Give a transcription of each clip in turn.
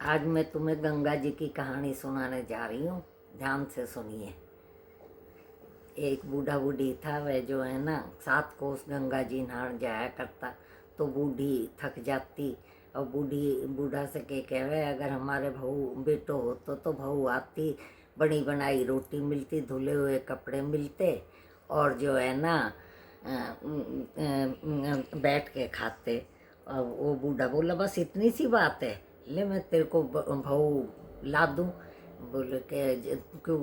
आज मैं तुम्हें गंगा जी की कहानी सुनाने जा रही हूँ। ध्यान से सुनिए। एक बूढ़ा बूढ़ी था, वह जो है ना 7 कोस गंगा जी नहाने जाया करता। तो बूढ़ी थक जाती और बूढ़ा से कहे अगर हमारे बहू बेटो होतो तो बहू आती, बनी बनाई रोटी मिलती, धुले हुए कपड़े मिलते और जो है ना बैठ के खाते। और वो बूढ़ा बोला बस इतनी सी बात है, ले मैं तेरे को बहू ला दूँ। बोले के क्यों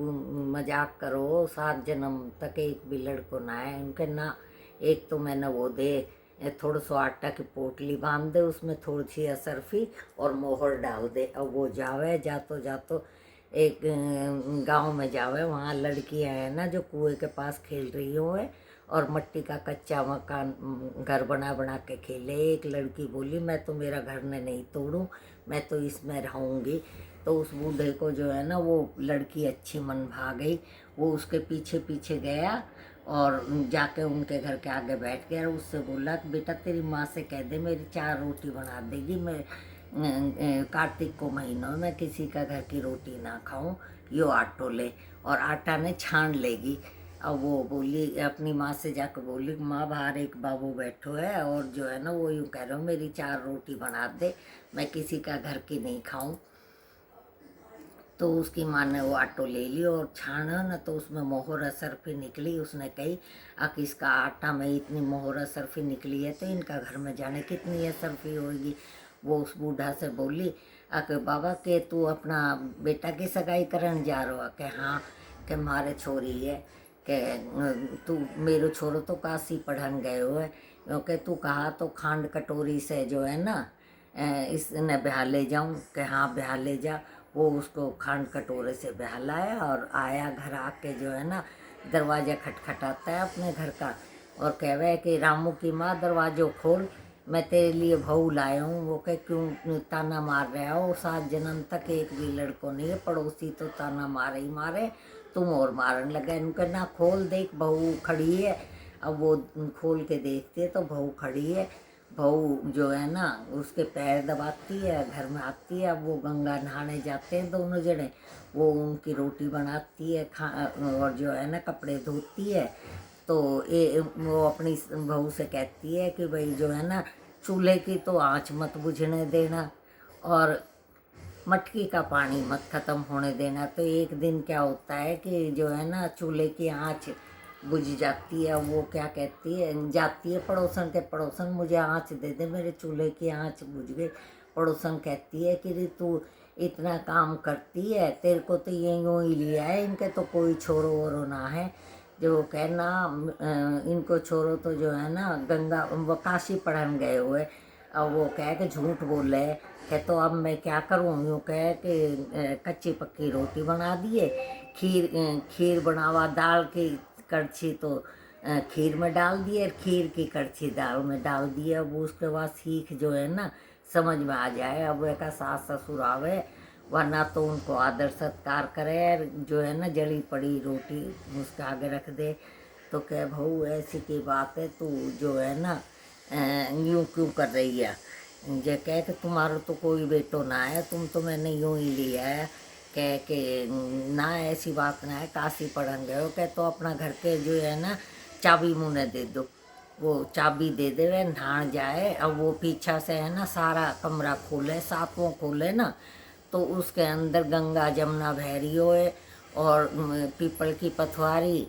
मजाक करो, 7 जन्म तक एक भी लड़को ना है। उनके ना एक तो मैंने वो दे, थोड़ा सा आटा की पोटली बांध दे, उसमें थोड़ी सी असरफी और मोहर डाल दे और वो जावे। जातो एक गांव में जावे, वहाँ लड़कियाँ है ना जो कुएं के पास खेल रही हो है और मिट्टी का कच्चा मकान घर बना बना के खेले। एक लड़की बोली मैं तो मेरा घर में नहीं तोड़ूं, मैं तो इसमें रहूँगी। तो उस बूढ़े को जो है ना वो लड़की अच्छी मन भा गई। वो उसके पीछे पीछे गया और जाके उनके घर के आगे बैठ गया और उससे बोला कि बेटा तेरी माँ से कह दे मेरी 4 रोटी बना देगी। मैं कार्तिक को महीनों में किसी का घर की रोटी ना खाऊं, यो आटो ले और आटा ने छान लेगी। अब वो बोली अपनी माँ से जाकर बोली माँ बाहर एक बाबू बैठो है और जो है ना वो यूँ कह रहे हो मेरी 4 रोटी बना दे, मैं किसी का घर की नहीं खाऊं। तो उसकी माँ ने वो आटो ले ली और छाना न तो उसमें मोहर असरफी निकली। उसने कही अक इसका आटा में इतनी मोहर असरफी निकली है तो इनका घर में जाने कितनी असरफी होगी। वो उस बूढ़ा से बोली अक बाबा के तू अपना बेटा की सगाई करन जा रहा के हाँ के मारे छोरी है के तू मेरो छोरो तो काशी पढ़न गए हो है क्योंकि तू कहा तो खांड कटोरी से जो है ना इसने ब्याह ले जाऊँ के हाँ ब्याह ले जा। वो उसको खांड कटोरे से ब्याह लाया और आया घर आके जो है ना दरवाजा खटखटाता है अपने घर का और कहवे कि रामू की माँ दरवाजो खोल, मैं तेरे लिए बहू लाया हूँ। वो कह क्यों ताना मार रहा हो, 7 जन्म तक एक भी लड़को नहीं है, पड़ोसी तो ताना मारे ही मारे, तुम और मारन लगे। इनका ना खोल देख बहू खड़ी है। अब वो खोल के देखते तो बहू खड़ी है। बहू जो है ना उसके पैर दबाती है, घर में आती है। अब वो गंगा नहाने जाते हैं दोनों जने, वो उनकी रोटी बनाती है और जो है ना कपड़े धोती है। तो वो अपनी बहू से कहती है कि भाई जो है ना चूल्हे की तो आँच मत बुझने देना और मटकी का पानी मत ख़त्म होने देना। तो एक दिन क्या होता है कि जो है ना चूल्हे की आँच बुझ जाती है। वो क्या कहती है जाती है पड़ोसन के, पड़ोसन मुझे आँच दे दे, मेरे चूल्हे की आँच बुझ गई। पड़ोसन कहती है कि तू इतना काम करती है, तेरे को तो ये यूँ ही लिया है, इनके तो कोई छोरो वोरो ना है। जो कहना इनको छोरो तो जो है ना गंगा वो काशी पढ़न गए हुए। अब वो कह के झूठ बोले है तो अब मैं क्या करूँ। यूँ कह के कच्ची पक्की रोटी बना दिए, खीर बनावा, दाल की कड़छी तो खीर में डाल दिए, खीर की कड़छी दाल में डाल दिए। अब उसके बाद सीख जो है ना समझ में आ जाए। अब एक सास ससुर आवे वरना तो उनको आदर सत्कार करे, जो है ना जली पड़ी रोटी उसके आगे रख दे। तो कह बहू ऐसी की बात है, तू जो है ना यूँ क्यों कर रही है। जे कह के तुम्हारा तो कोई बेटो ना है, तुम तो मैंने यूँ ही लिया है। कह के ना ऐसी बात ना है, काशी पढ़न गए हो। कह तो अपना घर के जो है ना चाबी मुँह दे दो। वो चाबी दे दे वे नहान जाए। अब वो पीछा से है ना सारा कमरा खोले, 7वां खोले ना तो उसके अंदर गंगा जमुना बह रही होए और पीपल की पथवारी,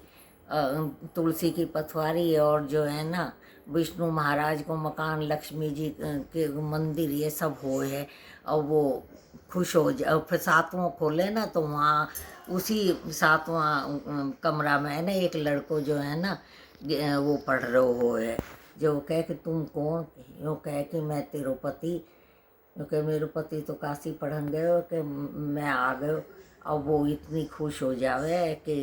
तुलसी की पथवारी और जो है ना विष्णु महाराज को मकान, लक्ष्मी जी के मंदिर, ये सब हो है। और वो खुश हो जाए। फिर 7वां खोले ना तो वहाँ उसी 7वां कमरा में है ना एक लड़को जो है ना वो पढ़ रहे हो है। जो कह कि तुम कौन, यो कह कि मैं तेरो पति, क्योंकि मेरे पति तो काशी पढ़न गए हो कि मैं आ गयो। अब वो इतनी खुश हो जावे कि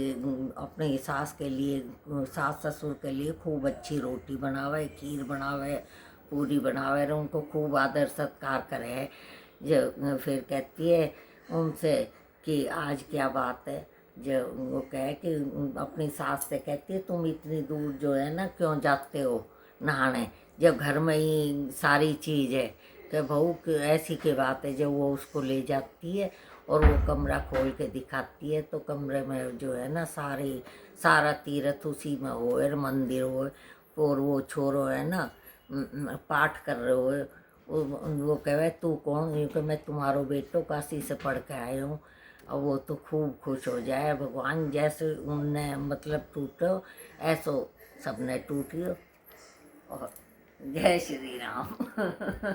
अपने सास के लिए, सास ससुर के लिए खूब अच्छी रोटी बनावे, खीर बनावे, पूरी बनावे और उनको खूब आदर सत्कार करे। जो फिर कहती है उनसे कि आज क्या बात है। जो वो कहे कि अपनी सास से कहती है तुम इतनी दूर जो है ना क्यों जाते हो नहाने, जब घर में ही सारी चीज़ है। कि बहू कि ऐसी की बात है। जब वो उसको ले जाती है और वो कमरा खोल के दिखाती है तो कमरे में जो है ना सारा तीर्थ उसी में हो और मंदिर हो और वो छोरो है ना पाठ कर रहे हो। वो कहे तू कौन? ये कि मैं तुम्हारो बेटो काशी से पढ़ के आए हूँ। और वो तो खूब खुश हो जाए। भगवान जैसे उनने मतलब टूटो ऐसो सबने टूटियो। और जय श्री राम।